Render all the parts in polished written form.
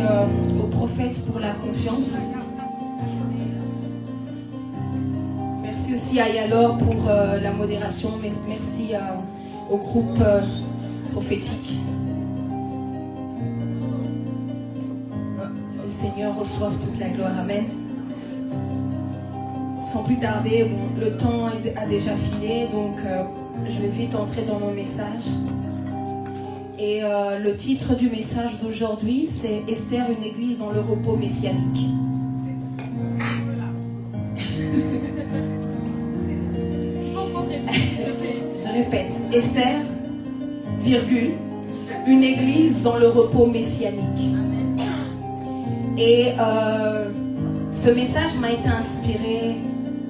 au prophète pour la confiance. Merci aussi à Yalor pour la modération. Merci au groupe prophétique. Le Seigneur reçoive toute la gloire. Amen. Sans plus tarder, bon, le temps a déjà filé, donc je vais vite entrer dans mon message. Et le titre du message d'aujourd'hui, c'est Esther, une église dans le repos messianique. Je répète, Esther, virgule, une église dans le repos messianique. Et ce message m'a été inspiré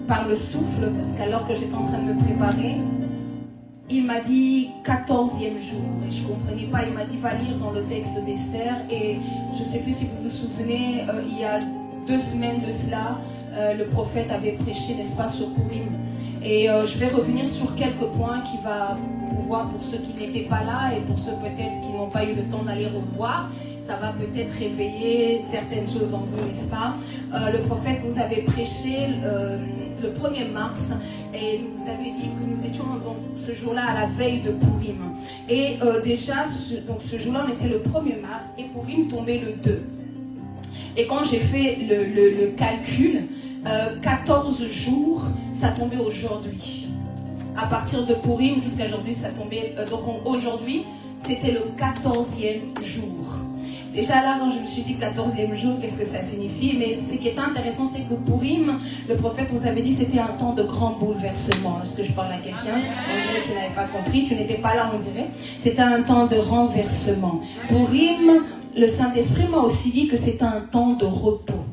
par le souffle, parce qu'alors que j'étais en train de me préparer, il m'a dit 14e jour, et je ne comprenais pas, il m'a dit va lire dans le texte d'Esther, et je ne sais plus si vous vous souvenez, il y a 2 semaines de cela, le prophète avait prêché, n'est-ce pas, sur Purim. Et je vais revenir sur quelques points qui va pouvoir, pour ceux qui n'étaient pas là, et pour ceux peut-être qui n'ont pas eu le temps d'aller revoir, ça va peut-être réveiller certaines choses en vous, n'est-ce pas? Le prophète nous avait prêché le 1er mars et nous avait dit que nous étions donc ce jour-là à la veille de Purim. Et déjà, donc ce jour-là, on était le 1er mars et Purim tombait le 2. Et quand j'ai fait le calcul, 14 jours, ça tombait aujourd'hui. À partir de Purim jusqu'à aujourd'hui, ça tombait. Donc aujourd'hui, c'était le 14e jour. Déjà là, quand je me suis dit 14e jour, qu'est-ce que ça signifie? Mais ce qui est intéressant, c'est que Purim, le prophète nous avait dit c'était un temps de grand bouleversement. Est-ce que je parle à quelqu'un? On dirait que tu n'avais pas compris, tu n'étais pas là, on dirait. C'était un temps de renversement. Purim, le Saint-Esprit m'a aussi dit que c'est un temps de repos.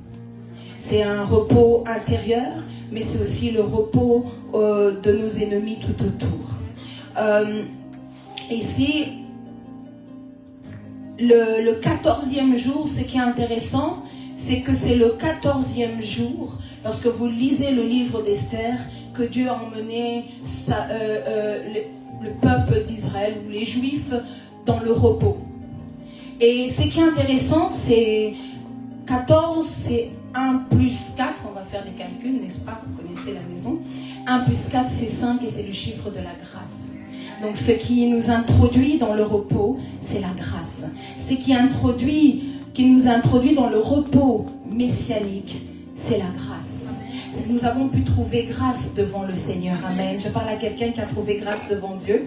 C'est un repos intérieur, mais c'est aussi le repos de nos ennemis tout autour. Ici, le 14e jour, ce qui est intéressant, c'est que c'est le 14e jour, lorsque vous lisez le livre d'Esther, que Dieu a emmené le peuple d'Israël, ou les Juifs, dans le repos. Et ce qui est intéressant, c'est 14, c'est 1 plus 4, on va faire des calculs, n'est-ce pas? Vous connaissez la maison. 1 plus 4, c'est 5 et c'est le chiffre de la grâce. Donc ce qui nous introduit dans le repos, c'est la grâce. Ce qui nous introduit dans le repos messianique, c'est la grâce. Nous avons pu trouver grâce devant le Seigneur. Amen. Je parle à quelqu'un qui a trouvé grâce devant Dieu.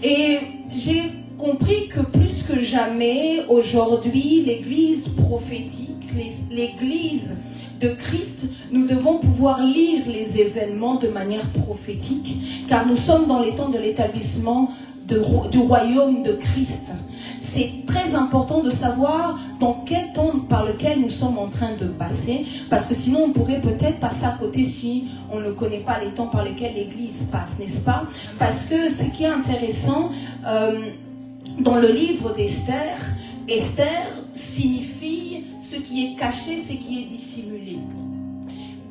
Et j'ai compris que plus que jamais, aujourd'hui, l'église prophétique, l'église de Christ, nous devons pouvoir lire les événements de manière prophétique, car nous sommes dans les temps de l'établissement du royaume de Christ. C'est très important de savoir dans quel temps par lequel nous sommes en train de passer, parce que sinon on pourrait peut-être passer à côté si on ne connaît pas les temps par lesquels l'Église passe, n'est-ce pas? Parce que ce qui est intéressant, dans le livre d'Esther, Esther signifie ce qui est caché, ce qui est dissimulé.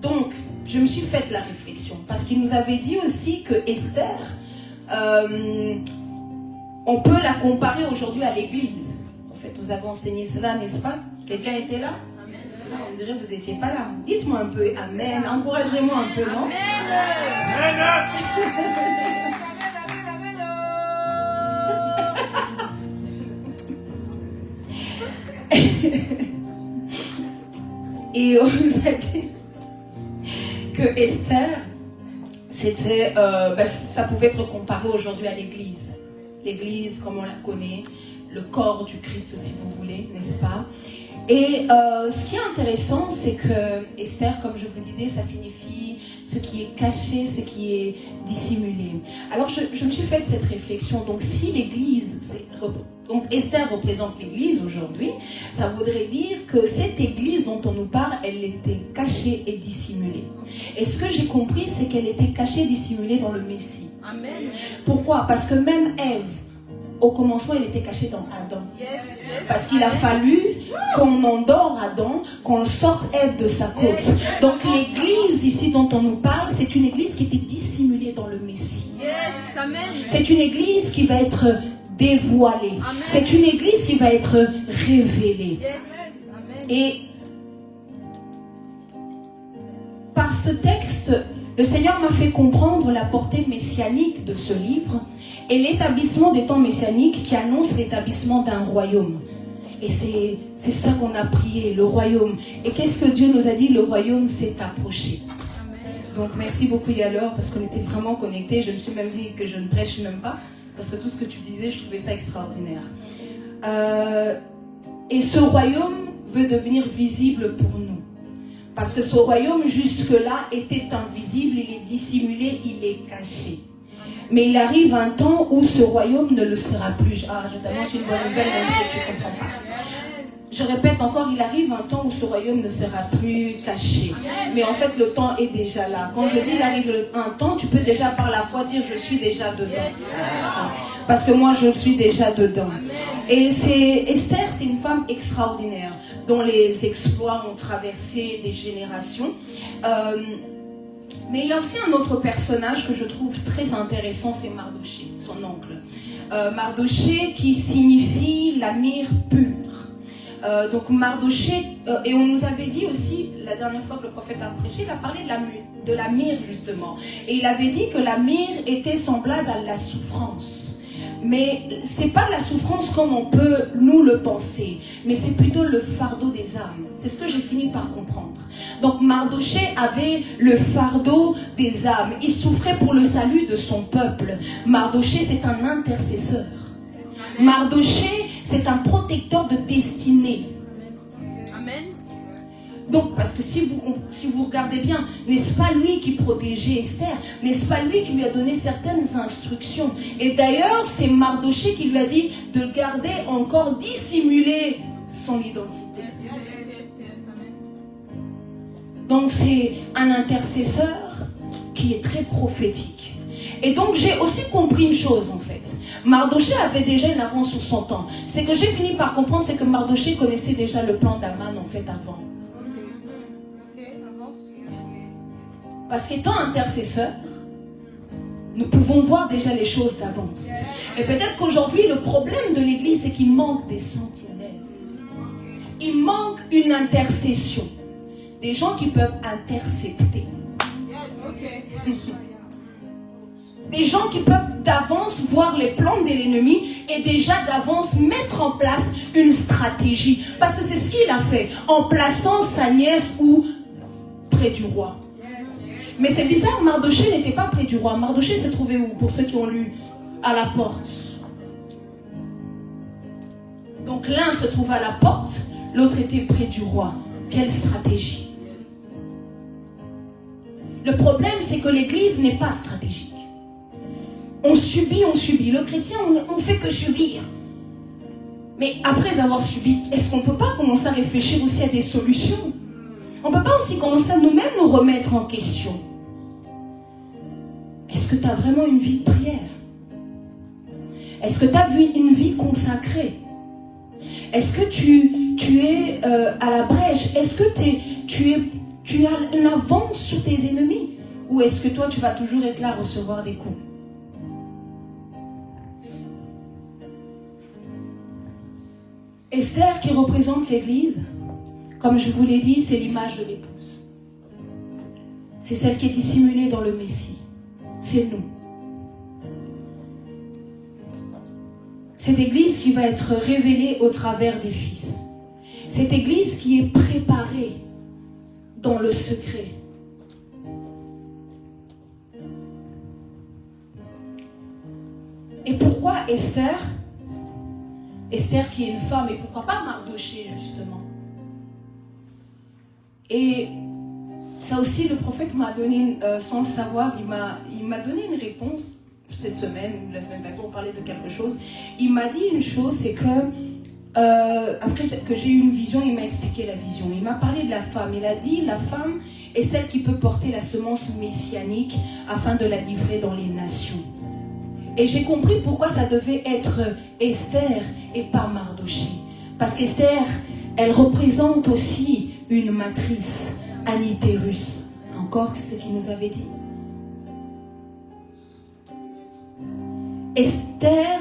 Donc, je me suis fait la réflexion, parce qu'il nous avait dit aussi que Esther, on peut la comparer aujourd'hui à l'Église. En fait, nous avons enseigné cela, n'est-ce pas? Quelqu'un était là? Amen. On dirait que vous n'étiez pas là. Dites-moi un peu Amen. Encouragez-moi un peu, non? Amen. Et on nous a dit que Esther, c'était, ça pouvait être comparé aujourd'hui à l'Église. L'Église, comme on la connaît, le corps du Christ, si vous voulez, n'est-ce pas? Et ce qui est intéressant, c'est que Esther, comme je vous disais, ça signifie ce qui est caché, ce qui est dissimulé. Alors, je me suis fait cette réflexion. Donc, si l'Église, donc Esther représente l'Église aujourd'hui, ça voudrait dire que cette Église dont on nous parle, elle était cachée et dissimulée. Et ce que j'ai compris, c'est qu'elle était cachée et dissimulée dans le Messie. Amen. Pourquoi? Parce que même Ève, au commencement, elle était cachée dans Adam. Parce qu'il a fallu qu'on endort Adam, qu'on sorte Ève de sa côte. Donc l'église ici dont on nous parle, c'est une église qui était dissimulée dans le Messie. C'est une église qui va être dévoilée. C'est une église qui va être révélée. Et par ce texte, le Seigneur m'a fait comprendre la portée messianique de ce livre et l'établissement des temps messianiques qui annonce l'établissement d'un royaume. Et c'est ça qu'on a prié, le royaume. Et qu'est-ce que Dieu nous a dit? Le royaume s'est approché. Donc merci beaucoup Yalor, parce qu'on était vraiment connectés. Je me suis même dit que je ne prêche même pas, parce que tout ce que tu disais, je trouvais ça extraordinaire. Et ce royaume veut devenir visible pour nous. Parce que ce royaume jusque-là était invisible, il est dissimulé, il est caché. Mais il arrive un temps où ce royaume ne le sera plus. Ah, je t'annonce une bonne nouvelle, mais tu ne comprends pas. Je répète encore, il arrive un temps où ce royaume ne sera plus caché. Mais en fait, le temps est déjà là. Quand je dis il arrive un temps, tu peux déjà par la foi dire je suis déjà dedans. Parce que moi, je suis déjà dedans. Et Esther, c'est une femme extraordinaire, dont les exploits ont traversé des générations. Mais il y a aussi un autre personnage que je trouve très intéressant, c'est Mardoché, son oncle. Mardoché qui signifie la myrrhe pure. Donc Mardoché, et on nous avait dit aussi, la dernière fois que le prophète a prêché, il a parlé de la myrrhe justement. Et il avait dit que la myrrhe était semblable à la souffrance. Mais c'est pas la souffrance comme on peut nous le penser, mais c'est plutôt le fardeau des âmes. C'est ce que j'ai fini par comprendre. Donc Mardoché avait le fardeau des âmes. Il souffrait pour le salut de son peuple. Mardoché, c'est un intercesseur. Mardoché, c'est un protecteur de destinée. Amen. Donc, parce que si vous regardez bien, n'est-ce pas lui qui protégeait Esther? N'est-ce pas lui qui lui a donné certaines instructions? Et d'ailleurs, c'est Mardoché qui lui a dit de garder encore dissimulée son identité. Donc, c'est un intercesseur qui est très prophétique. Et donc, j'ai aussi compris une chose, en fait. Mardoché avait déjà une avance sur son temps. Ce que j'ai fini par comprendre, c'est que Mardoché connaissait déjà le plan d'Aman, en fait, avant. Parce qu'étant intercesseur, nous pouvons voir déjà les choses d'avance. Et peut-être qu'aujourd'hui, le problème de l'Église, c'est qu'il manque des sentinelles. Il manque une intercession. Des gens qui peuvent intercepter. Des gens qui peuvent d'avance voir les plans de l'ennemi et déjà d'avance mettre en place une stratégie. Parce que c'est ce qu'il a fait en plaçant sa nièce près du roi. Mais c'est bizarre, Mardoché n'était pas près du roi. Mardoché s'est trouvé où? Pour ceux qui ont lu, à la porte. Donc l'un se trouve à la porte, l'autre était près du roi. Quelle stratégie? Le problème, c'est que l'Église n'est pas stratégique. On subit, on subit. Le chrétien, on ne fait que subir. Mais après avoir subi, est-ce qu'on ne peut pas commencer à réfléchir aussi à des solutions? On ne peut pas aussi commencer à nous-mêmes nous remettre en question. Est-ce que tu as vraiment une vie de prière? Est-ce que tu as une vie consacrée? Est-ce que tu es à la brèche? Est-ce que tu as une avance sur tes ennemis? Ou est-ce que toi, tu vas toujours être là à recevoir des coups? Esther, qui représente l'Église, comme je vous l'ai dit, c'est l'image de l'épouse. C'est celle qui est dissimulée dans le Messie. C'est nous. Cette Église qui va être révélée au travers des fils. Cette Église qui est préparée dans le secret. Et pourquoi Esther? Esther qui est une femme, et pourquoi pas Mardoché justement? Et ça aussi, le prophète m'a donné, sans le savoir, il m'a donné une réponse cette semaine, ou la semaine passée, on parlait de quelque chose. Il m'a dit une chose, c'est que, après que j'ai eu une vision, il m'a expliqué la vision. Il m'a parlé de la femme. Il a dit, la femme est celle qui peut porter la semence messianique afin de la livrer dans les nations. Et j'ai compris pourquoi ça devait être Esther et pas Mardoché. Parce qu'Esther, elle représente aussi une matrice, un utérus. Encore ce qu'il nous avait dit. Esther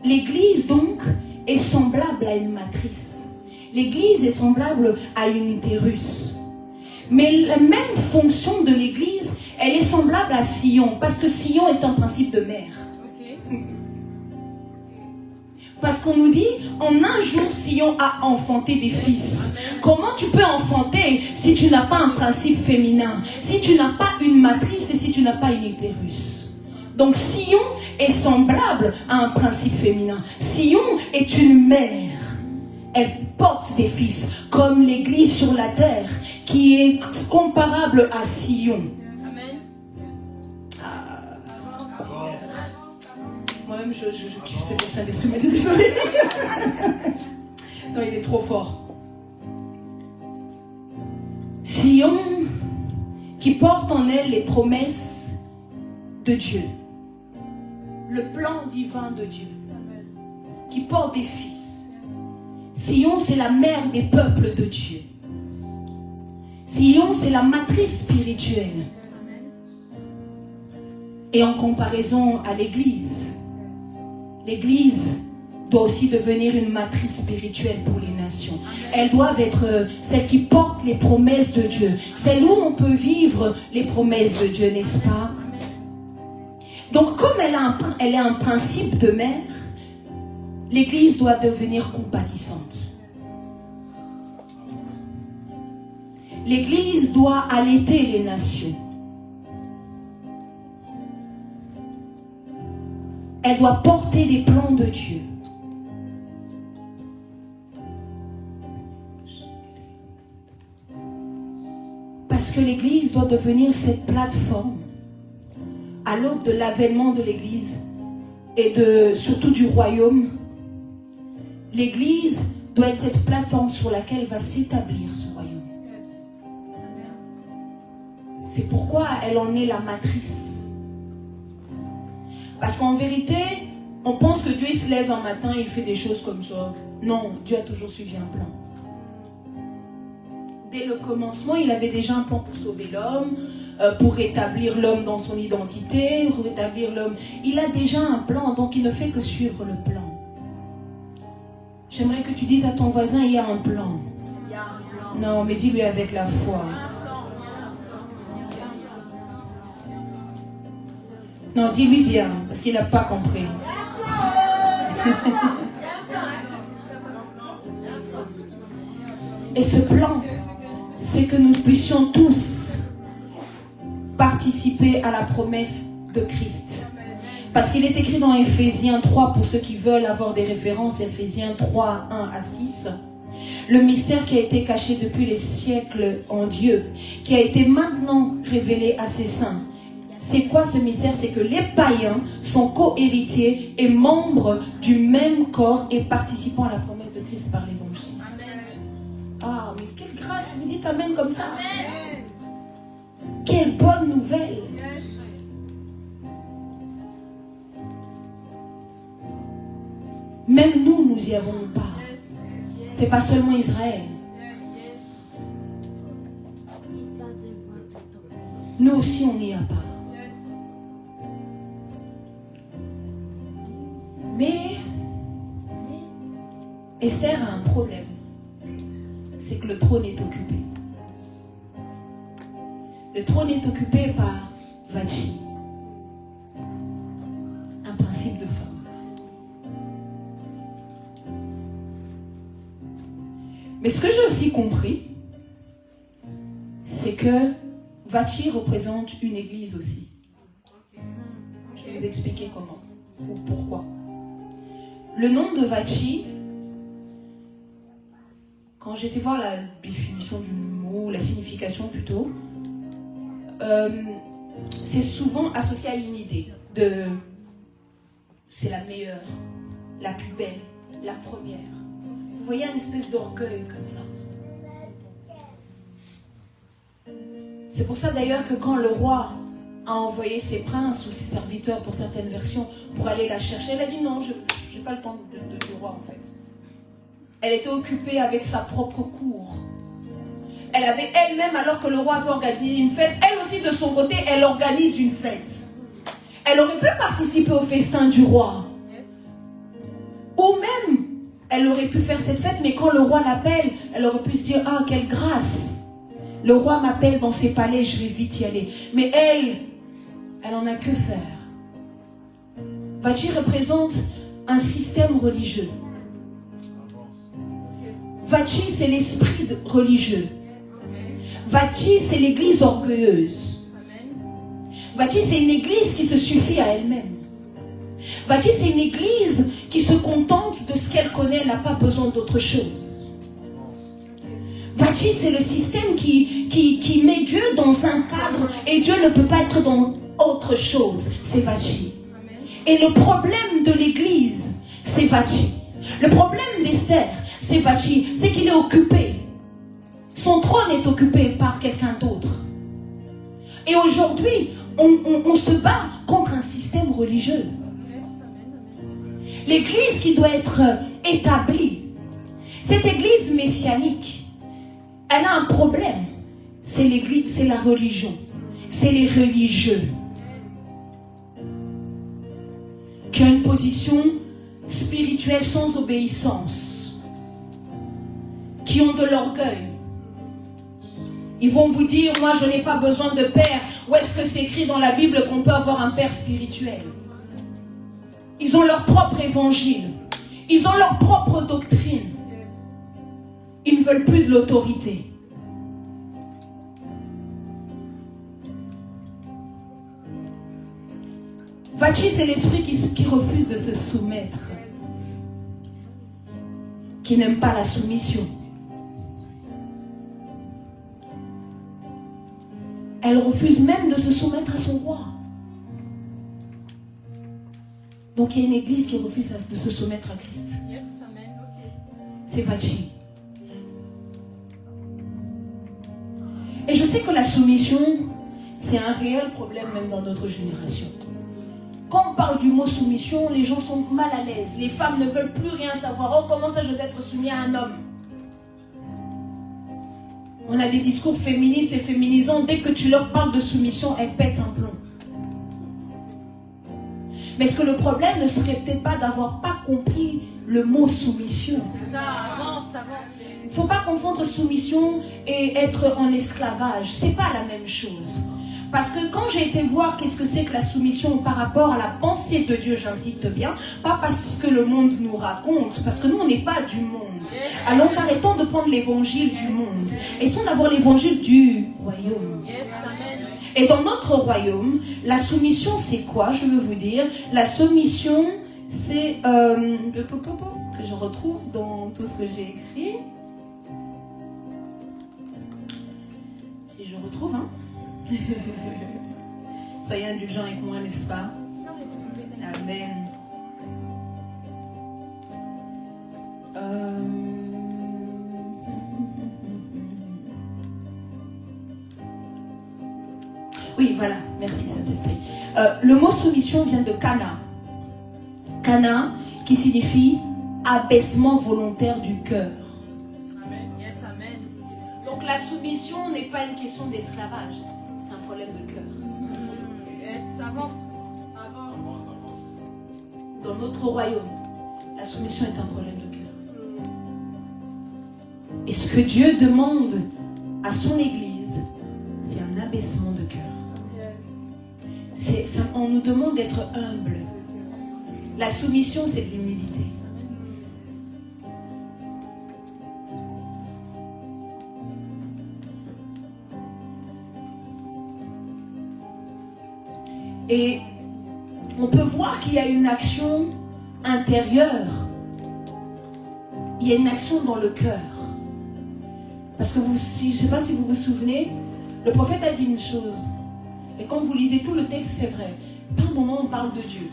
L'église donc est semblable à une matrice. L'église est semblable à une utérus. Mais la même fonction de l'église, elle est semblable à Sion, parce que Sion est un principe de mère. Parce qu'on nous dit, en un jour, Sion a enfanté des fils. Comment tu peux enfanter si tu n'as pas un principe féminin, si tu n'as pas une matrice et si tu n'as pas une utérus? Donc Sion est semblable à un principe féminin. Sion est une mère. Elle porte des fils, comme l'église sur la terre, qui est comparable à Sion. Moi-même, je kiffe ce dessin d'esprit, mais désolé. Non, il est trop fort. Sion, qui porte en elle les promesses de Dieu. Le plan divin de Dieu. Qui porte des fils. Sion, c'est la mère des peuples de Dieu. Sion, c'est la matrice spirituelle. Et en comparaison à l'Église, l'Église doit aussi devenir une matrice spirituelle pour les nations. Elles doivent être celles qui portent les promesses de Dieu. Celles où on peut vivre les promesses de Dieu, n'est-ce pas? Donc comme elle a un principe de mère, l'Église doit devenir compatissante. L'Église doit allaiter les nations. Elle doit porter les plans de Dieu. Parce que l'Église doit devenir cette plateforme à l'aube de l'avènement de l'Église et surtout du royaume. L'Église doit être cette plateforme sur laquelle va s'établir ce royaume. C'est pourquoi elle en est la matrice. Parce qu'en vérité, on pense que Dieu il se lève un matin et il fait des choses comme ça. Non, Dieu a toujours suivi un plan. Dès le commencement, il avait déjà un plan pour sauver l'homme, pour rétablir l'homme dans son identité, pour rétablir l'homme. Il a déjà un plan, donc il ne fait que suivre le plan. J'aimerais que tu dises à ton voisin, il y a un plan. Il y a un plan. Non, mais dis-lui avec la foi. Non, dis-lui bien, parce qu'il n'a pas compris. Et ce plan, c'est que nous puissions tous participer à la promesse de Christ. Parce qu'il est écrit dans Éphésiens 3, pour ceux qui veulent avoir des références, Éphésiens 3, 1 à 6. Le mystère qui a été caché depuis les siècles en Dieu, qui a été maintenant révélé à ses saints. C'est quoi ce mystère? C'est que les païens sont co-héritiers et membres du même corps et participants à la promesse de Christ par l'évangile. Ah, mais quelle grâce! Vous dites amen comme ça? Amen. Quelle bonne nouvelle! Même nous y avons part. C'est pas seulement Israël. Nous aussi, on y a part. Mais Esther a un problème. C'est que le trône est occupé. Le trône est occupé par Vashti. Un principe de femme. Mais ce que j'ai aussi compris, c'est que Vashti représente une église aussi. Je vais vous expliquer comment ou pourquoi. Le nom de Vashti, quand j'étais voir la définition du mot, la signification plutôt, c'est souvent associé à une idée de c'est la meilleure, la plus belle, la première. Vous voyez un espèce d'orgueil comme ça. C'est pour ça d'ailleurs que quand le roi a envoyé ses princes ou ses serviteurs pour certaines versions pour aller la chercher, elle a dit non, je n'ai pas le temps du roi en fait. Elle était occupée avec sa propre cour. Elle avait elle-même, alors que le roi avait organisé une fête, elle aussi de son côté, elle organise une fête. Elle aurait pu participer au festin du roi. Ou même, elle aurait pu faire cette fête, mais quand le roi l'appelle, elle aurait pu se dire, ah, quelle grâce. Le roi m'appelle dans ses palais, je vais vite y aller. Mais elle en a que faire. Vachi représente un système religieux. Vachi, c'est l'esprit religieux. Vachi, c'est l'église orgueilleuse. Vachi, c'est une église qui se suffit à elle-même. Vachi, c'est une église qui se contente de ce qu'elle connaît, elle n'a pas besoin d'autre chose. Vachi, c'est le système qui met Dieu dans un cadre et Dieu ne peut pas être dans autre chose. C'est Vachi. Et le problème de l'église, c'est Vachi. Le problème d'Esther, c'est Vachi, c'est qu'il est occupé. Son trône est occupé par quelqu'un d'autre. Et aujourd'hui, on se bat contre un système religieux. L'église qui doit être établie, cette église messianique, elle a un problème. C'est l'église, c'est la religion. C'est les religieux. Qui ont une position spirituelle sans obéissance. Qui ont de l'orgueil. Ils vont vous dire, moi je n'ai pas besoin de père. Où est-ce que c'est écrit dans la Bible qu'on peut avoir un père spirituel? Ils ont leur propre évangile. Ils ont leur propre doctrine. Ils ne veulent plus de l'autorité. Vachi, c'est l'esprit qui refuse de se soumettre. Qui n'aime pas la soumission. Elle refuse même de se soumettre à son roi. Donc il y a une église qui refuse de se soumettre à Christ. C'est Vachi. Et je sais que la soumission, c'est un réel problème même dans notre génération. Quand on parle du mot soumission, les gens sont mal à l'aise. Les femmes ne veulent plus rien savoir. Oh, comment ça je dois être soumis à un homme? On a des discours féministes et féminisants. Dès que tu leur parles de soumission, elles pètent un plomb. Mais est-ce que le problème ne serait peut-être pas d'avoir pas compris le mot soumission? Ça avance. Il ne faut pas confondre soumission et être en esclavage. Ce n'est pas la même chose. Parce que quand j'ai été voir qu'est-ce que c'est que la soumission par rapport à la pensée de Dieu, j'insiste bien, pas parce que le monde nous raconte, parce que nous on n'est pas du monde. Alors arrêtons de prendre l'évangile du monde. Essayons d'avoir l'évangile du royaume. Et dans notre royaume, la soumission c'est quoi? Je veux vous dire, la soumission c'est que je retrouve dans tout ce que j'ai écrit. Si je retrouve, hein. Soyez indulgents avec moi, n'est-ce pas? Amen. Oui, voilà. Merci Saint-Esprit. Le mot soumission vient de Kana. Kana, qui signifie abaissement volontaire du cœur. Donc la soumission n'est pas une question d'esclavage. C'est un problème de cœur. Ça avance. Dans notre royaume, la soumission est un problème de cœur. Et ce que Dieu demande à son Église, c'est un abaissement de cœur. On nous demande d'être humble. La soumission, c'est de l'humilité. Et on peut voir qu'il y a une action intérieure. Il y a une action dans le cœur. Parce que je ne sais pas si vous vous souvenez, le prophète a dit une chose. Et quand vous lisez tout le texte, c'est vrai. Par un moment, on parle de Dieu.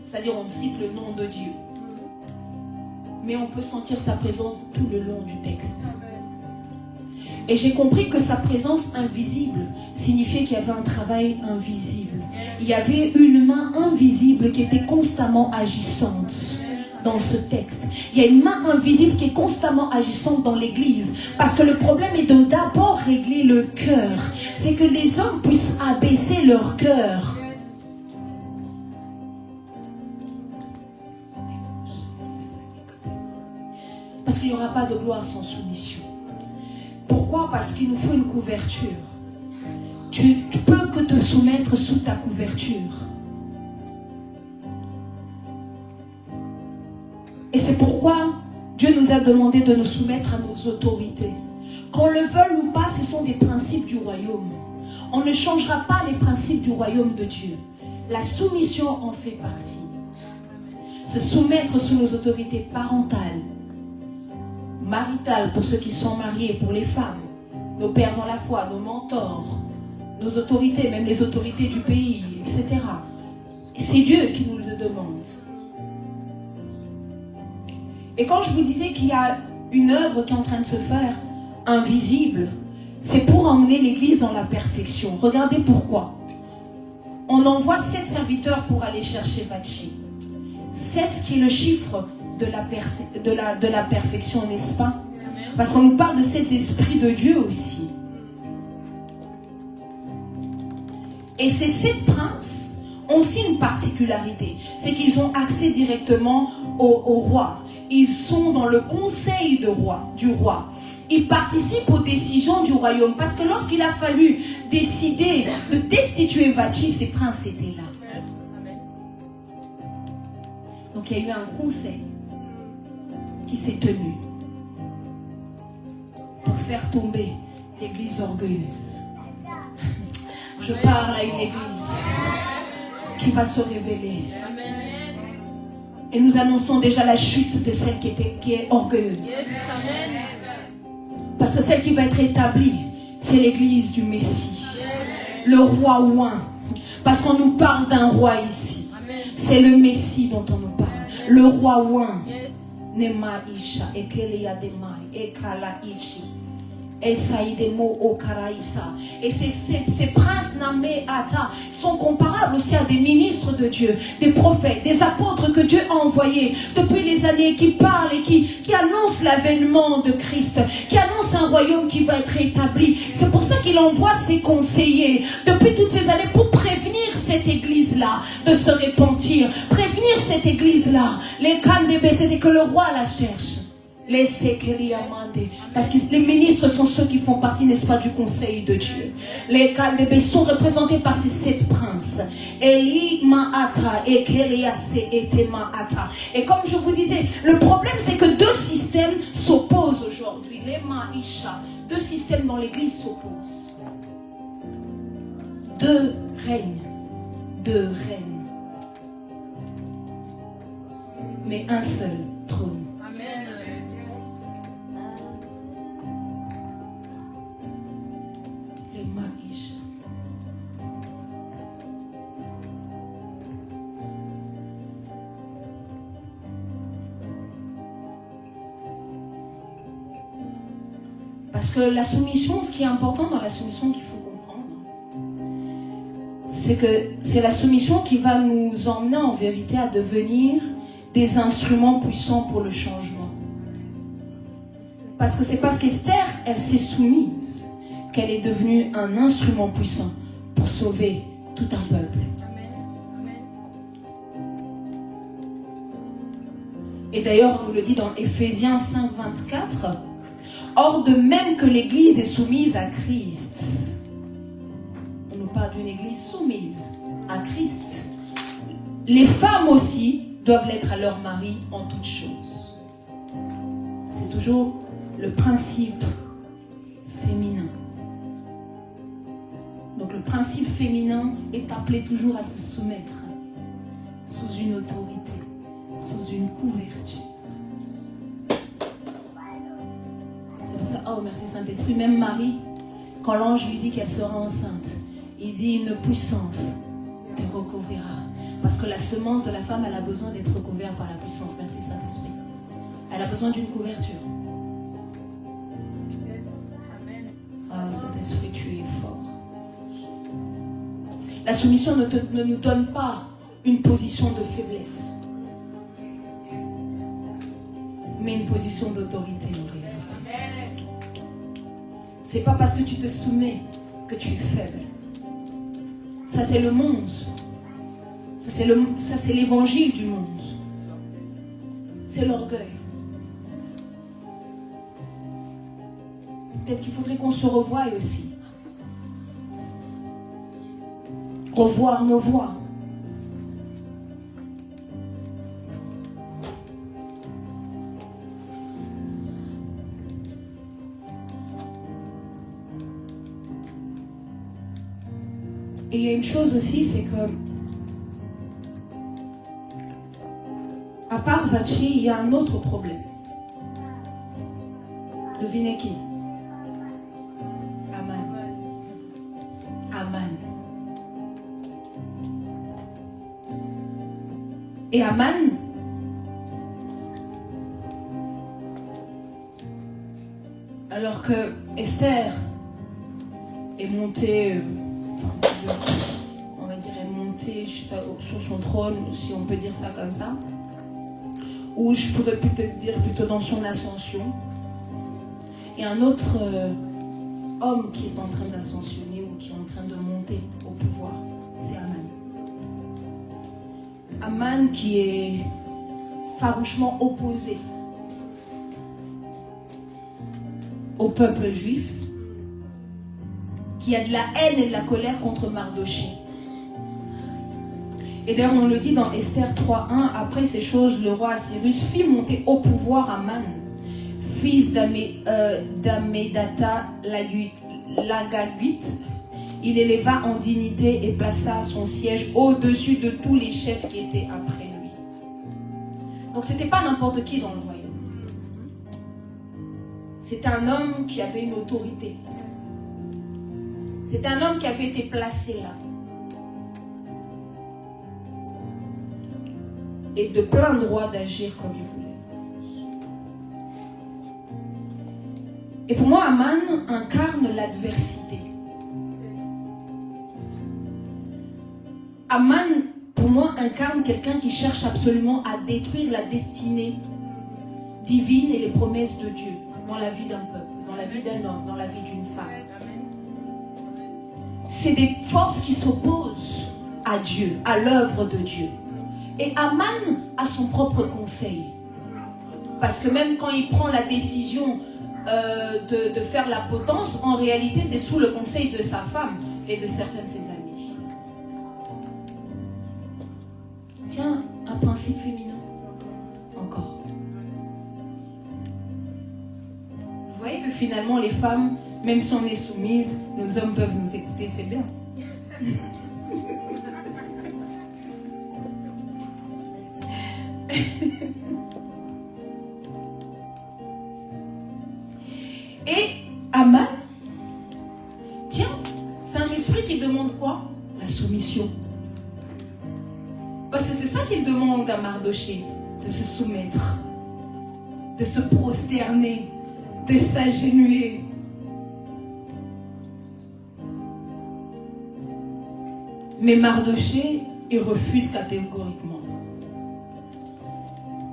C'est-à-dire, on cite le nom de Dieu. Mais on peut sentir sa présence tout le long du texte. Et j'ai compris que sa présence invisible signifiait qu'il y avait un travail invisible. Il y avait une main invisible qui était constamment agissante dans ce texte. Il y a une main invisible qui est constamment agissante dans l'église. Parce que le problème est de d'abord régler le cœur. C'est que les hommes puissent abaisser leur cœur. Parce qu'il n'y aura pas de gloire sans soumission. Pourquoi? Parce qu'il nous faut une couverture. Tu peux que te soumettre sous ta couverture. Et c'est pourquoi Dieu nous a demandé de nous soumettre à nos autorités. Qu'on le veuille ou pas, ce sont des principes du royaume. On ne changera pas les principes du royaume de Dieu. La soumission en fait partie. Se soumettre sous nos autorités parentales, maritales pour ceux qui sont mariés, pour les femmes, nos pères dans la foi, nos mentors, nos autorités, même les autorités du pays, etc. C'est Dieu qui nous le demande. Et quand je vous disais qu'il y a une œuvre qui est en train de se faire, invisible, c'est pour emmener l'Église dans la perfection. Regardez pourquoi. On envoie 7 serviteurs pour aller chercher Vachi. 7 qui est le chiffre de la perfection, n'est-ce pas? Parce qu'on nous parle de cet esprit de Dieu aussi. Et ces 7 princes ont aussi une particularité. C'est qu'ils ont accès directement au roi. Ils sont dans le conseil du roi. Ils participent aux décisions du royaume. Parce que lorsqu'il a fallu décider de destituer Vachi, ces princes étaient là. Donc il y a eu un conseil qui s'est tenu pour faire tomber l'église orgueilleuse. Je parle à une église qui va se révéler. Et nous annonçons déjà la chute de celle qui est orgueilleuse. Parce que celle qui va être établie, c'est l'église du Messie. Le roi oint. Parce qu'on nous parle d'un roi ici. C'est le Messie dont on nous parle. Le roi oint. Nema Isha, Ekelia Demai, Ekala Ichi. Et ces princes Namé Ata sont comparables aussi à des ministres de Dieu, des prophètes, des apôtres que Dieu a envoyés depuis les années, qui parlent et qui annoncent l'avènement de Christ, qui annoncent un royaume qui va être établi. C'est pour ça qu'il envoie ses conseillers depuis toutes ces années pour prévenir cette église-là de se repentir, prévenir cette église-là. Les Kandébé, c'était que le roi la cherche. Parce que les ministres sont ceux qui font partie, n'est-ce pas, du conseil de Dieu. Les Kandébé sont représentés par ces 7 princes. Eli Maata et Keliase et Maata. Et comme je vous disais, le problème c'est que 2 systèmes s'opposent aujourd'hui. Les Maisha, 2 systèmes dans l'église s'opposent. 2 règnent. 2 règnent. Mais un seul trône. Amen. Parce que la soumission, ce qui est important dans la soumission qu'il faut comprendre, c'est que c'est la soumission qui va nous emmener en vérité à devenir des instruments puissants pour le changement. Parce que c'est parce qu'Esther, elle s'est soumise, qu'elle est devenue un instrument puissant pour sauver tout un peuple. Et d'ailleurs, on nous le dit dans Éphésiens 5, 24. Or, de même que l'Église est soumise à Christ, on nous parle d'une Église soumise à Christ, les femmes aussi doivent l'être à leur mari en toutes choses. C'est toujours le principe féminin. Donc le principe féminin est appelé toujours à se soumettre sous une autorité, sous une couverture. C'est pour ça, oh merci Saint-Esprit, même Marie, quand l'ange lui dit qu'elle sera enceinte, il dit une puissance te recouvrira. Parce que la semence de la femme, elle a besoin d'être recouverte par la puissance. Merci Saint-Esprit. Elle a besoin d'une couverture. Ah Saint-Esprit, tu es fort. La soumission ne nous donne pas une position de faiblesse, mais une position d'autorité en réalité. C'est pas parce que tu te soumets que tu es faible. Ça c'est le monde. Ça c'est l'évangile du monde. C'est l'orgueil. peut-être qu'il faudrait qu'on se revoie aussi. Revoir nos voix. Et il y a une chose aussi, c'est que à part Vachi, il y a un autre problème. Devinez qui? Aman. Aman. Et Aman, alors que Esther est montée, on va dire, est montée, je sais pas, sur son trône, si on peut dire ça comme ça, ou je pourrais peut-être dire plutôt dans son ascension. Il y a un autre homme qui est en train d'ascensionner ou qui est en train de monter au pouvoir, c'est Aman. Aman qui est farouchement opposé au peuple juif, qui a de la haine et de la colère contre Mardoché. Et d'ailleurs, on le dit dans Esther 3.1, après ces choses, le roi Assyrus fit monter au pouvoir Aman, fils d'Amedata l'Agagite. Il éleva en dignité et plaça son siège au-dessus de tous les chefs qui étaient après lui. Donc c'était pas n'importe qui dans le royaume. C'était un homme qui avait une autorité. C'était un homme qui avait été placé là. Et de plein droit d'agir comme il voulait. Et pour moi, Aman incarne l'adversité. Aman, pour moi, incarne quelqu'un qui cherche absolument à détruire la destinée divine et les promesses de Dieu dans la vie d'un peuple, dans la vie d'un homme, dans la vie d'une femme. C'est des forces qui s'opposent à Dieu, à l'œuvre de Dieu. Et Aman a son propre conseil. Parce que même quand il prend la décision de faire la potence, en réalité, c'est sous le conseil de sa femme et de certains de ses amis. Tiens, un principe féminin. Encore. Vous voyez que finalement, les femmes, même si on est soumise, nos hommes peuvent nous écouter, c'est bien. Et Aman, tiens, c'est un esprit qui demande quoi? La soumission. Parce que c'est ça qu'il demande à Mardoché, de se soumettre, de se prosterner, de s'agenouiller. Mais Mardoché, il refuse catégoriquement.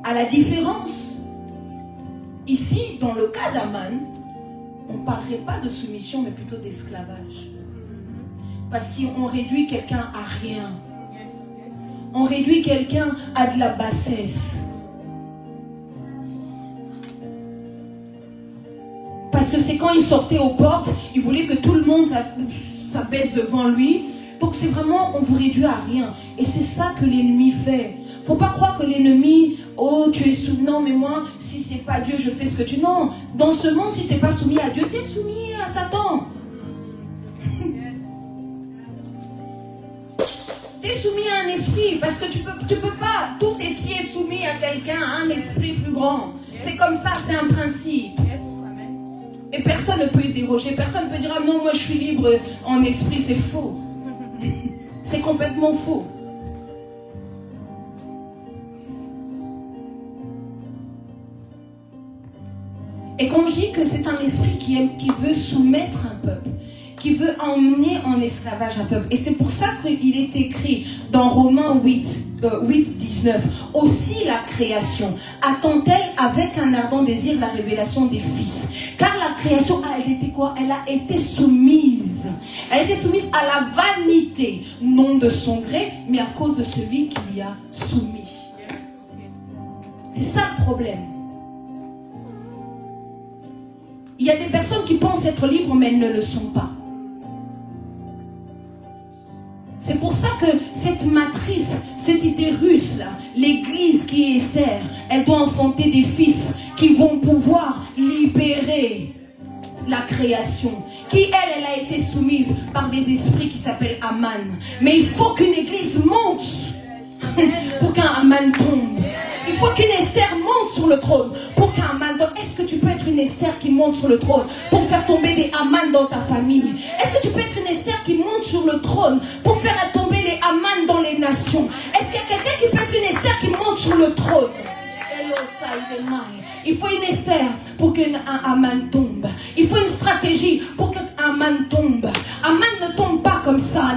À la différence, ici, dans le cas d'Aman, on ne parlerait pas de soumission, mais plutôt d'esclavage. Parce qu'on réduit quelqu'un à rien. On réduit quelqu'un à de la bassesse. Parce que c'est quand il sortait aux portes, il voulait que tout le monde s'abaisse devant lui. Donc c'est vraiment, on vous réduit à rien. Et c'est ça que l'ennemi fait. Faut pas croire que l'ennemi, oh tu es soumis, non mais moi, si c'est pas Dieu, je fais ce que tu... Non, dans ce monde, si tu n'es pas soumis à Dieu, tu es soumis à Satan. Tu es soumis à un esprit, parce que tu peux pas, tout esprit est soumis à quelqu'un, à un esprit plus grand. C'est comme ça, c'est un principe. Et personne ne peut y déroger, personne ne peut dire, ah non, moi je suis libre en esprit, c'est faux. C'est complètement faux. Et quand je dis que c'est un esprit qui veut soumettre un peuple, qui veut emmener en esclavage un peuple. Et c'est pour ça qu'il est écrit dans Romains 8:19. Aussi la création attend-elle avec un ardent désir la révélation des fils. Car la création, elle était quoi? Elle a été soumise. Elle a été soumise à la vanité, non de son gré, mais à cause de celui qui l'y a soumis. C'est ça le problème. Il y a des personnes qui pensent être libres, mais elles ne le sont pas. C'est pour ça que cette matrice, cette utérus-là, l'église qui est Esther, elle doit enfanter des fils qui vont pouvoir libérer la création. Qui, elle a été soumise par des esprits qui s'appellent Aman. Mais il faut qu'une église monte pour qu'un Aman tombe. Il faut qu'une Esther monte sur le trône pour qu'un Aman tombe. Est-ce que tu peux être une Esther qui monte sur le trône pour faire tomber des Aman dans ta famille? Est-ce que tu peux être une Esther qui monte sur le trône pour faire tomber les Aman dans les nations? Est-ce qu'il y a quelqu'un qui peut être une Esther qui monte sur le trône? Il faut une Esther pour qu'un Aman tombe. Il faut une stratégie pour qu'un Aman tombe. Aman ne tombe pas comme ça.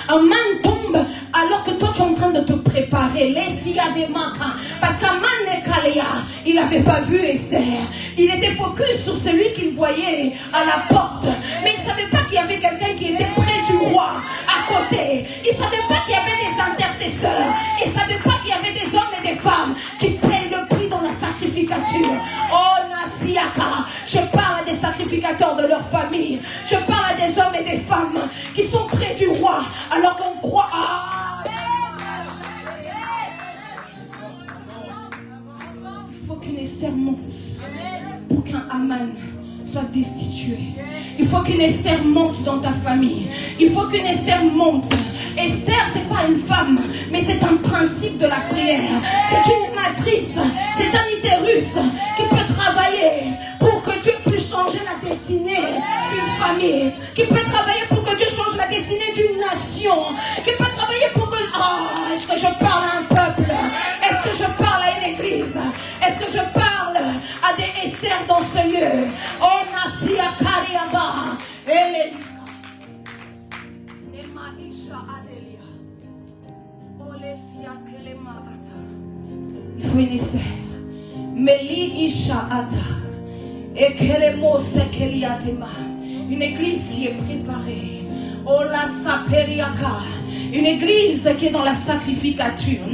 Aman tombe alors que toi tu es en train de te préparer. Parce qu'Aman il n'avait pas vu Esther. Il était focus sur celui qu'il voyait à la porte. Mais il ne savait pas qu'il y avait quelqu'un qui était près du roi à côté. Il ne savait pas qu'il y avait des intercesseurs. Il ne savait pas qu'il y avait des hommes et des femmes qui payent le prix dans la sacrificature. Oh Nasiaka, je parle à des sacrificateurs de leur famille. Je parle à des hommes et des femmes qui sont près du roi alors qu'on croit il faut qu'une Esther monte pour qu'un Aman soit destitué. Il faut qu'une Esther monte dans ta famille. Il faut qu'une Esther monte. Esther, c'est pas une femme, mais c'est un principe de la prière. C'est une matrice, c'est un utérus qui peut travailler pour que Dieu puisse changer la destinée d'une famille, qui peut travailler pour que Dieu change la destinée d'une nation, qui peut travailler pour que... Oh, est-ce que je parle à un peuple? Est-ce que je parle à une église? Est-ce que je parle à des Esther dans ce lieu? Oh, Nasia Kariaba, Elelika. Il faut une Esther. Meli Isha Ata. Ekeremo Sekeliatema. Une église qui est préparée. Ola Saperiaka. Une église qui est dans la sacrificature.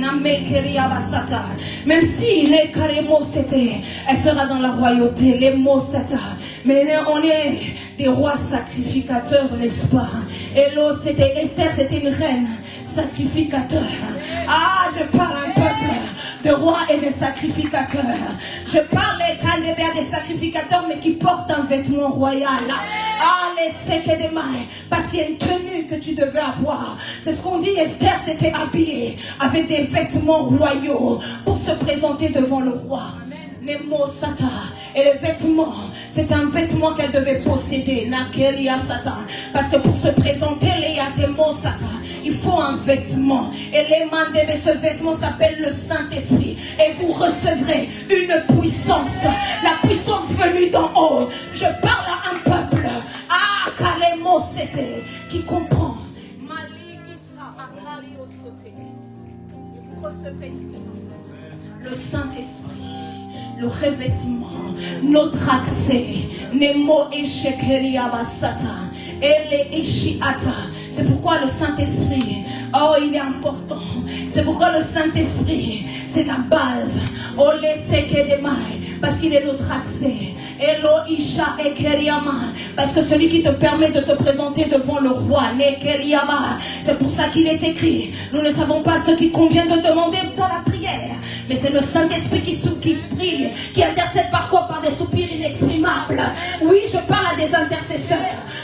Même si les Karemo c'était, elle sera dans la royauté. Les mots Sata. Mais on est des rois sacrificateurs, n'est-ce pas? Hello, c'était Esther, c'était une reine sacrificateur. Ah, je parle à un peuple de rois et de sacrificateurs. Je parle des sacrificateurs, mais qui portent un vêtement royal. Ah, les secs des mains, parce qu'il y a une tenue que tu devais avoir. C'est ce qu'on dit, Esther s'était habillée avec des vêtements royaux pour se présenter devant le roi. Nemo Sata. Et le vêtement, c'est un vêtement qu'elle devait posséder. Nakelia Sata. Parce que pour se présenter, Sata, il faut un vêtement. Et les mandés, ce vêtement s'appelle le Saint-Esprit. Et vous recevrez une puissance. La puissance venue d'en haut. Je parle à un peuple. Ah, Kalemo Sete. Qui comprend. Vous recevrez une puissance. Le Saint-Esprit. Le revêtement, notre accès, Nemo Eshekeria Basata, Ele Eshiata. C'est pourquoi le Saint-Esprit, oh, il est important. C'est pourquoi le Saint-Esprit, c'est la base. Ole Sekedemai, parce qu'il est notre accès. Elo Isha Ekeriama, parce que celui qui te permet de te présenter devant le roi, Nekeriama. C'est pour ça qu'il est écrit. Nous ne savons pas ce qu'il convient de demander dans la prière. Mais c'est le Saint-Esprit qui prie, qui intercède parfois par des soupirs inexprimables. Oui, je parle à des intercesseurs.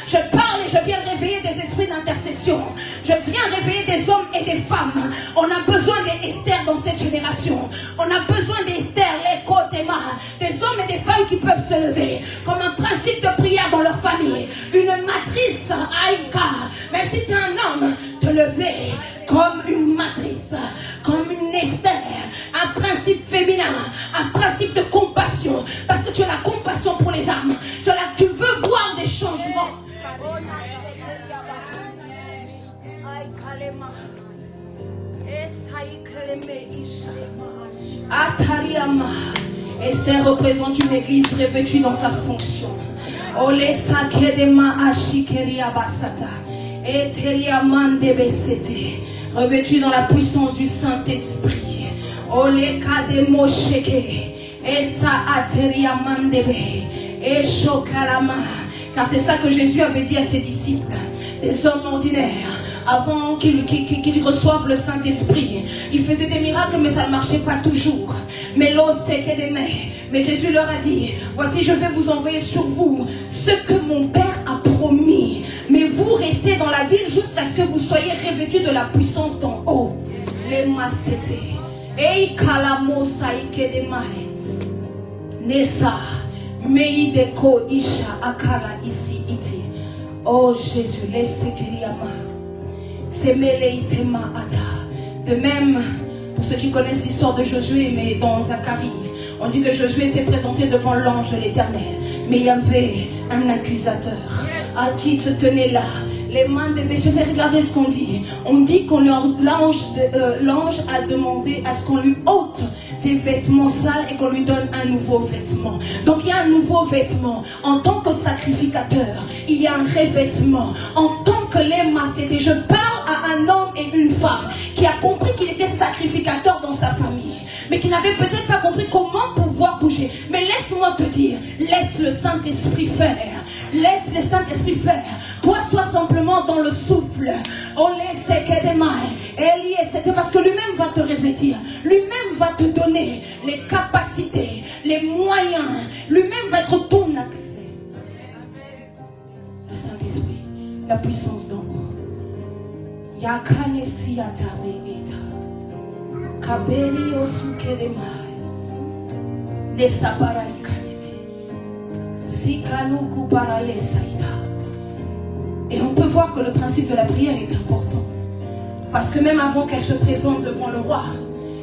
Je parle et je viens réveiller des esprits d'intercession. Je viens réveiller des hommes et des femmes. On a besoin des Esther dans cette génération. On a besoin des Esther, les Kotema, des hommes et des femmes qui peuvent se lever comme un principe de prière dans leur famille. Une matrice, Aïka. Même si tu es un homme, te lever comme une matrice, comme une Esther. Un principe féminin, un principe de compassion. Parce que tu as la compassion pour les âmes. Tu veux voir des changements. Atariama. Esther représente une église revêtue dans sa fonction. Ole sakedema ashikeria basata. Eteria mandebesete. Revêtue dans la puissance du Saint-Esprit. Ole kademo sheke. Esa ateria mandebe. Et Chokalama. Car c'est ça que Jésus avait dit à ses disciples. Des hommes ordinaires, avant qu'ils reçoivent le Saint-Esprit, ils faisaient des miracles, mais ça ne marchait pas toujours. Mais Jésus leur a dit, voici, je vais vous envoyer sur vous ce que mon Père a promis. Mais vous restez dans la ville jusqu'à ce que vous soyez revêtus de la puissance d'en haut. Les massétés. Et kalamo saïkedemae. Nessa. Meideko isha akara isi iti. Oh Jésus, laisse Kiriama. Semeleitema ata. De même, pour ceux qui connaissent l'histoire de Josué, mais dans Zacharie, on dit que Josué s'est présenté devant l'ange de l'Éternel. Mais il y avait un accusateur à qui se tenait là. Les mains de Béché, regardez ce qu'on dit. On dit que l'ange a demandé à ce qu'on lui ôte des vêtements sales et qu'on lui donne un nouveau vêtement. Donc il y a un nouveau vêtement. En tant que sacrificateur, il y a un revêtement. En tant que c'était, je parle à un homme et une femme qui a compris qu'il était sacrificateur dans sa famille, mais qui n'avait peut-être pas compris comment pouvoir bouger. Mais laisse-moi te dire, laisse le Saint-Esprit faire. Laisse le Saint-Esprit faire. Toi, sois simplement dans le souffle. On laisse c'est parce que lui-même va te revêtir. Lui-même va te donner les capacités, les moyens. Lui-même va être ton accès. Le Saint-Esprit, la puissance d'en haut. Yakane siatame eta. Kabeli osuke de mai. Nesapara ikanebe. Sikanu kupara lesaita. Et on peut voir que le principe de la prière est important. Parce que même avant qu'elle se présente devant le roi,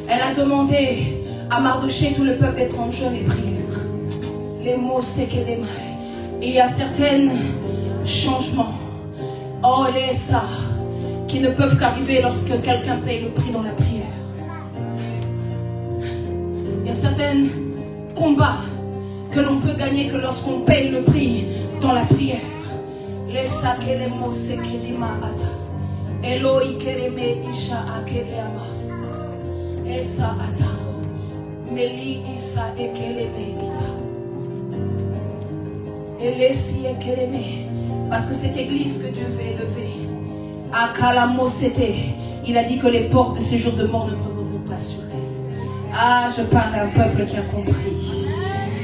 elle a demandé à Mardoché et tout le peuple d'être en jeûne et prière. Les mots c'est que des mailles. Et il y a certains changements, oh les ça, qui ne peuvent qu'arriver lorsque quelqu'un paye le prix dans la prière. Il y a certains combats que l'on peut gagner que lorsqu'on paye le prix dans la prière. Les sacs et les mots c'est que des maata. Eloi kereme isha akerema. Esa ata. Meli isa ekeleme ita. Elesi ekeleme. Parce que cette église que Dieu veut élever, Akalamo c'était, il a dit que les portes de séjour de mort ne prévaudront pas sur elle. Ah, je parle à un peuple qui a compris.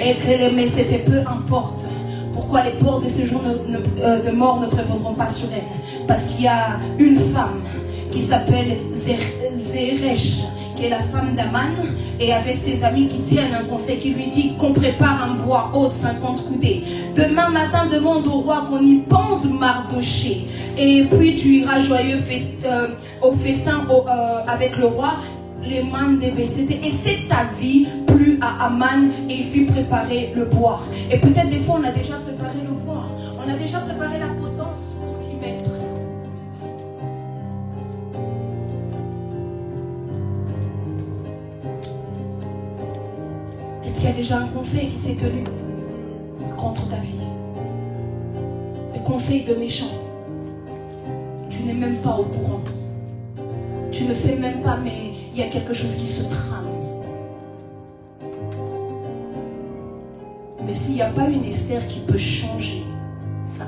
Ekeleme c'était peu importe. Pourquoi les portes de séjour de mort ne prévaudront pas sur elle? Parce qu'il y a une femme qui s'appelle Zeresh, qui est la femme d'Aman, et avec ses amis qui tiennent un conseil qui lui dit qu'on prépare un bois haut de 50 coudées. Demain matin, demande au roi qu'on y pende Mardoché. Et puis tu iras joyeux au festin avec le roi. Les mains des BCT. Et c'est ta vie plut à Aman et il fit préparer le bois. Et peut-être des fois on a déjà préparé le bois. On a déjà préparé la potence pour t'y mettre. Peut-être qu'il y a déjà un conseil qui s'est tenu contre ta vie. Des conseils de méchants. Tu n'es même pas au courant. Tu ne sais même pas, mais il y a quelque chose qui se trame. Mais s'il n'y a pas une Esther qui peut changer ça,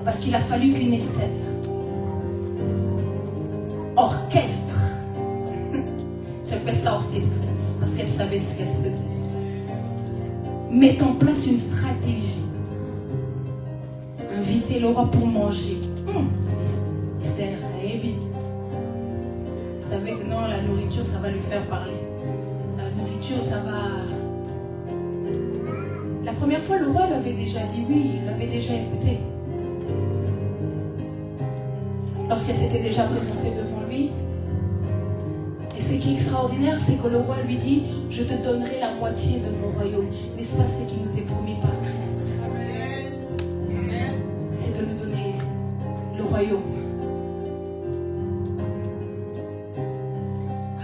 parce qu'il a fallu qu'une Esther orchestre, j'appelle ça orchestre, parce qu'elle savait ce qu'elle faisait, mette en place une stratégie, inviter le roi pour manger. Esther, elle est bien. Vous savez que non, la nourriture, ça va lui faire parler. La nourriture, ça va... La première fois, le roi l'avait déjà dit oui, il l'avait déjà écouté. Lorsqu'elle s'était déjà présentée devant lui. Et ce qui est extraordinaire, c'est que le roi lui dit, je te donnerai la moitié de mon royaume. N'est-ce pas ce qui nous est promis par Christ? C'est de nous donner le royaume.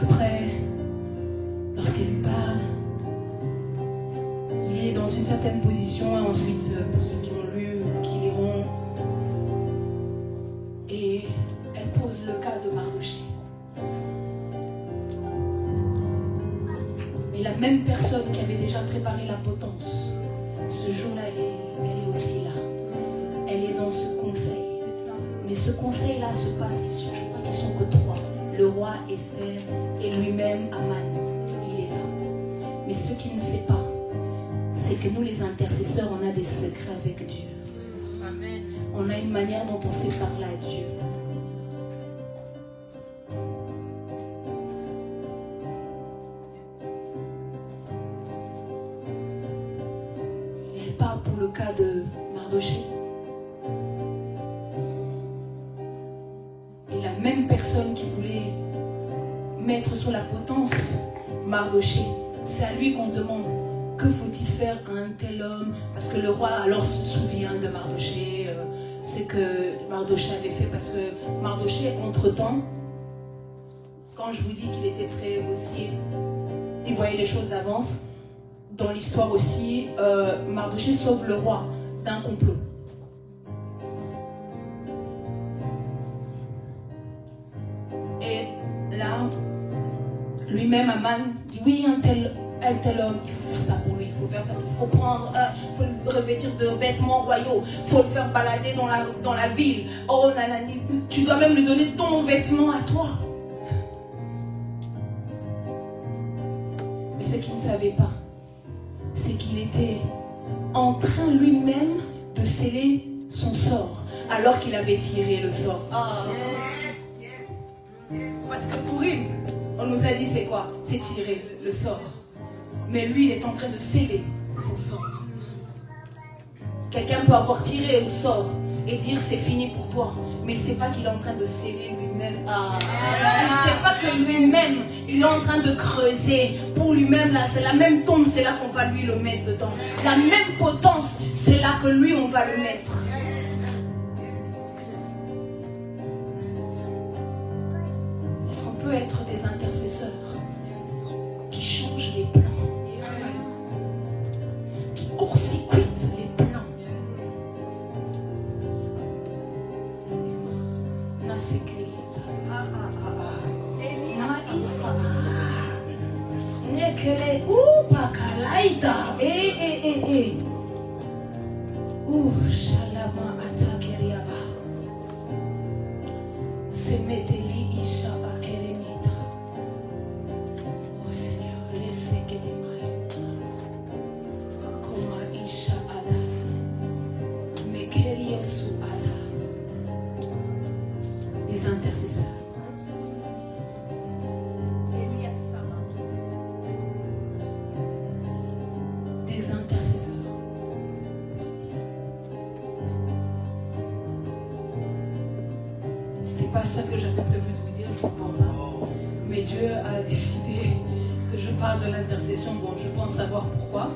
Après, lorsqu'elle lui parle, il est dans une certaine position, et ensuite, pour ceux qui ont lu, qui liront, et elle pose le cas de Mardoché. Mais la même personne qui avait déjà préparé la potence ce jour-là, elle est aussi là. Elle est dans ce conseil. Mais ce conseil-là se passe, je crois qu'ils sont que 3. Le roi, Esther et lui-même, Aman. Il est là. Mais ce qu'il ne sait pas, c'est que nous, les intercesseurs, on a des secrets avec Dieu. Amen. On a une manière dont on sait parler à Dieu. Elle parle pour le cas de Mardoché. Et la même personne qui voulait mettre sous la potence Mardoché, c'est à lui qu'on demande que faut-il faire à un tel homme, parce que le roi alors se souvient de Mardoché, ce que Mardoché avait fait, parce que Mardoché, entre-temps, quand je vous dis qu'il était très aussi, il voyait les choses d'avance, dans l'histoire aussi, Mardoché sauve le roi d'un complot. Et là, lui-même, Aman, dit oui, un tel homme, il faut faire ça pour lui, il faut faire ça, il faut prendre, il faut le revêtir de vêtements royaux, il faut le faire balader dans la ville. Oh nanani, tu dois même lui donner ton vêtement à toi. Mais ce qu'il ne savait pas, c'est qu'il était en train lui-même de sceller son sort, alors qu'il avait tiré le sort. Parce que pour lui, on nous a dit c'est quoi? C'est tirer le sort. Mais lui, il est en train de sceller son sort. Quelqu'un peut avoir tiré au sort et dire c'est fini pour toi. Mais il ne sait pas qu'il est en train de sceller lui-même. Il ne sait pas que lui-même, il est en train de creuser pour lui-même. Là, c'est la même tombe, c'est là qu'on va lui le mettre dedans. La même potence, c'est là que lui, on va le mettre. Est-ce qu'on peut être des intercesseurs qui changent les plans, qui court-circuitent les plans? Nekele pakalaita shalama atakeriaba semeteli ishaba keremita. Oh Seigneur, laissez que des mailles comme isha ada mekeria su ada. Les intercesseurs. Des intercesseurs. C'était pas ça que j'avais prévu de vous dire, je ne comprends pas. Mais Dieu a décidé que je parle de l'intercession. Bon, je pense savoir pourquoi.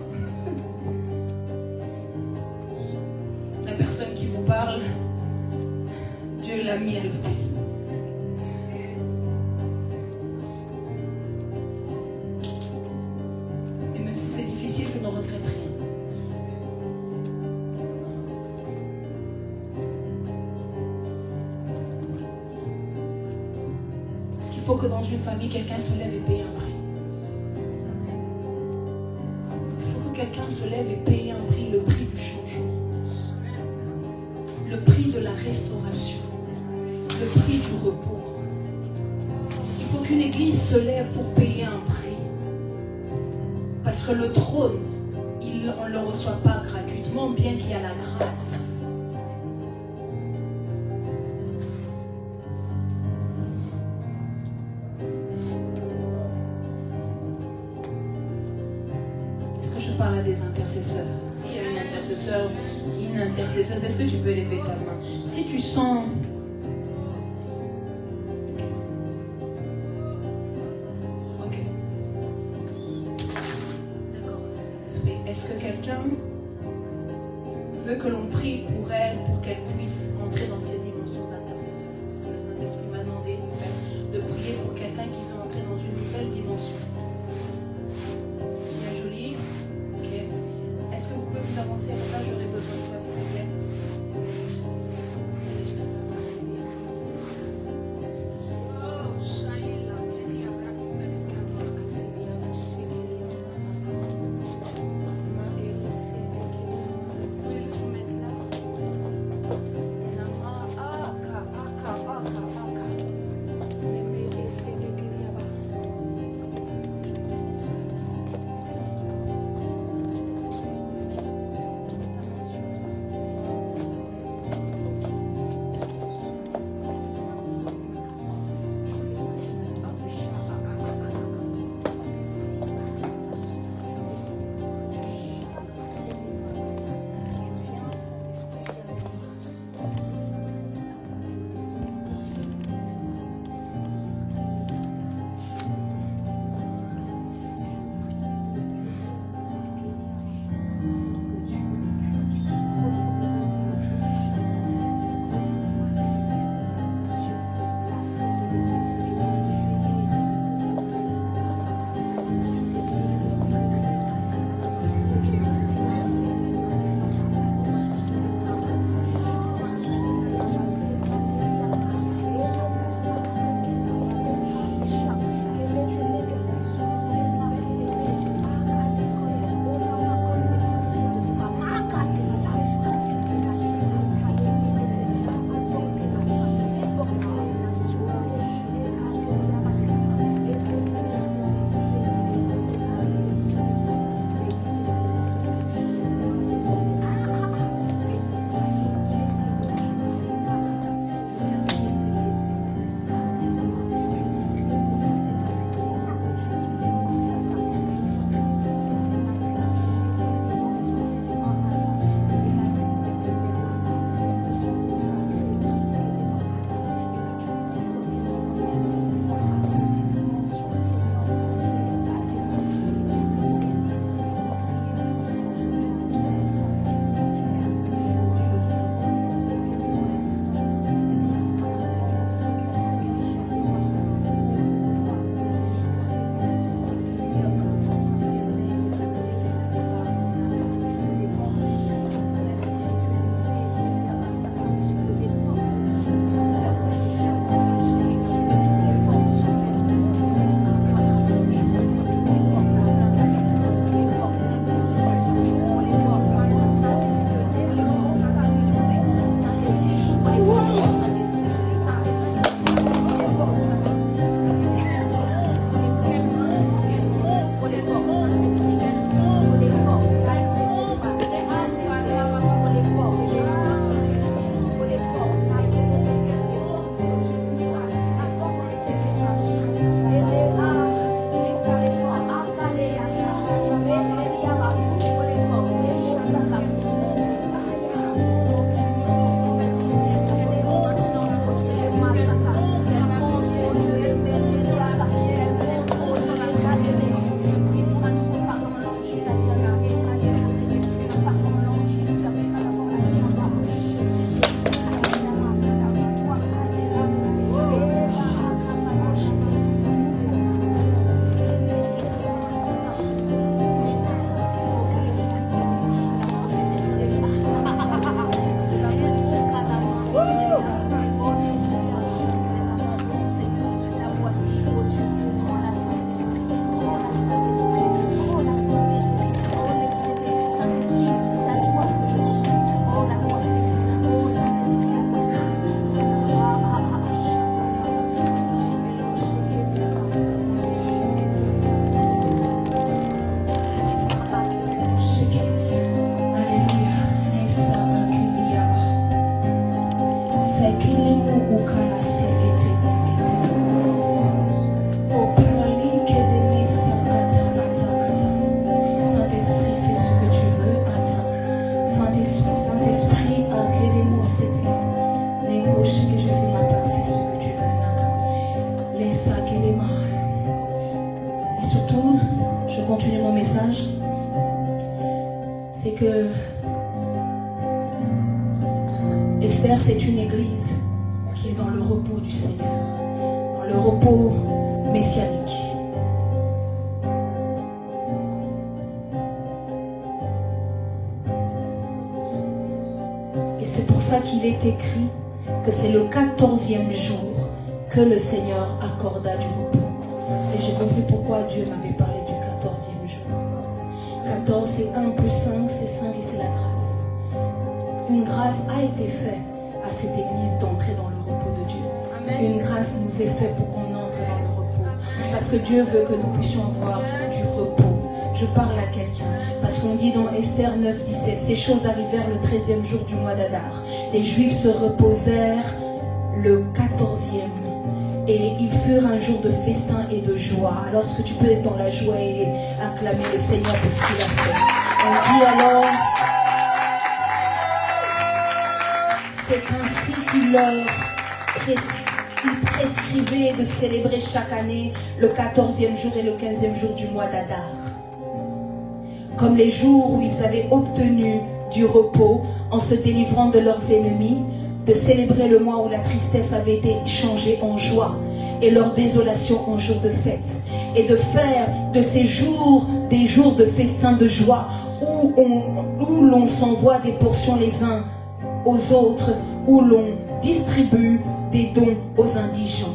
La personne qui vous parle, Dieu l'a mis à l'autel. Et même si c'est difficile, je ne regrette rien. Parce qu'il faut que dans une famille, quelqu'un se lève et paye un prix. Il faut que quelqu'un se lève et paye un prix, le prix du changement, le prix de la restauration, le prix du repos. Il faut qu'une église se lève pour payer un prix. Parce que le trône, on ne le reçoit pas gratuitement, bien qu'il y a la grâce. Est-ce que je parle à des intercesseurs? S'il y a une intercesseur, une intercesseuse, est-ce que tu peux lever ta main? Si tu sens... Ok. D'accord, Saint-Esprit. Est-ce que quelqu'un veut que l'on prie pour elle, pour qu'elle puisse entrer dans cette dimension d'intercession? C'est ce que le Saint-Esprit m'a demandé de faire, de prier pour quelqu'un qui veut entrer dans une nouvelle dimension. Bien joli. Ok. Est-ce que vous pouvez vous avancer comme ça? J'aurais besoin de toi, s'il vous plaît. Saint-Esprit, accueille-moi, c'était. Négocier que je fais ma part, fais ce que tu veux. Laisse ça, qu'elle est marre. Et surtout, je continue mon message. C'est que Esther, c'est une église qui est dans le repos du Seigneur, dans le repos messianique. Et c'est pour ça qu'il est écrit que c'est le 14e jour que le Seigneur accorda du repos. Et j'ai compris pourquoi Dieu m'avait parlé du 14e jour. 14, c'est 1 plus 5, c'est 5 et c'est la grâce. Une grâce a été faite à cette église d'entrer dans le repos de Dieu. Amen. Une grâce nous est faite pour qu'on entre dans le repos. Parce que Dieu veut que nous puissions avoir du repos. Je parle à quelqu'un. Parce qu'on dit dans Esther 9, 17, ces choses arrivèrent le 13e jour du mois d'Adar. Les Juifs se reposèrent le 14e. Et ils furent un jour de festin et de joie. Alors est-ce que tu peux être dans la joie et acclamer le Seigneur pour ce qu'il a fait? On dit alors, c'est ainsi qu'il leur prescrivait de célébrer chaque année le 14e jour et le 15e jour du mois d'Adar. Comme les jours où ils avaient obtenu du repos en se délivrant de leurs ennemis, de célébrer le mois où la tristesse avait été changée en joie et leur désolation en jour de fête, et de faire de ces jours des jours de festin de joie où l'on s'envoie des portions les uns aux autres, où l'on distribue des dons aux indigents.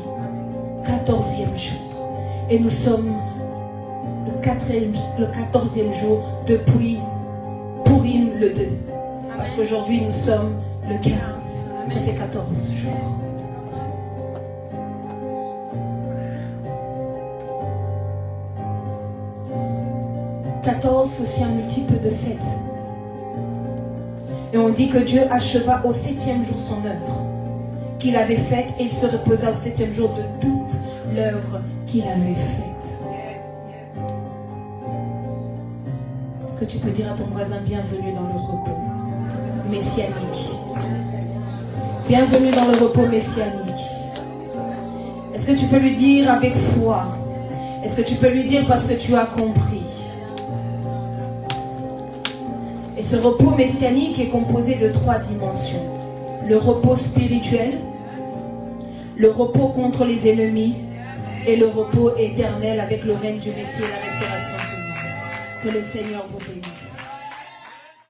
14e jour. Et nous sommes le 14e jour depuis Purim le 2. Parce qu'aujourd'hui nous sommes le 15. Ça fait 14 jours. « 14, c'est aussi un multiple de 7. Et on dit que Dieu acheva au 7e jour son œuvre qu'il avait faite, et il se reposa au 7e jour de toute l'œuvre qu'il avait faite. Est-ce que tu peux dire à ton voisin, bienvenue dans le repos messianique? Bienvenue dans le repos messianique. Est-ce que tu peux lui dire avec foi? Est-ce que tu peux lui dire parce que tu as compris? Et ce repos messianique est composé de 3 dimensions. Le repos spirituel, le repos contre les ennemis et le repos éternel avec le règne du Messie et la restauration du monde. Que le Seigneur vous bénisse.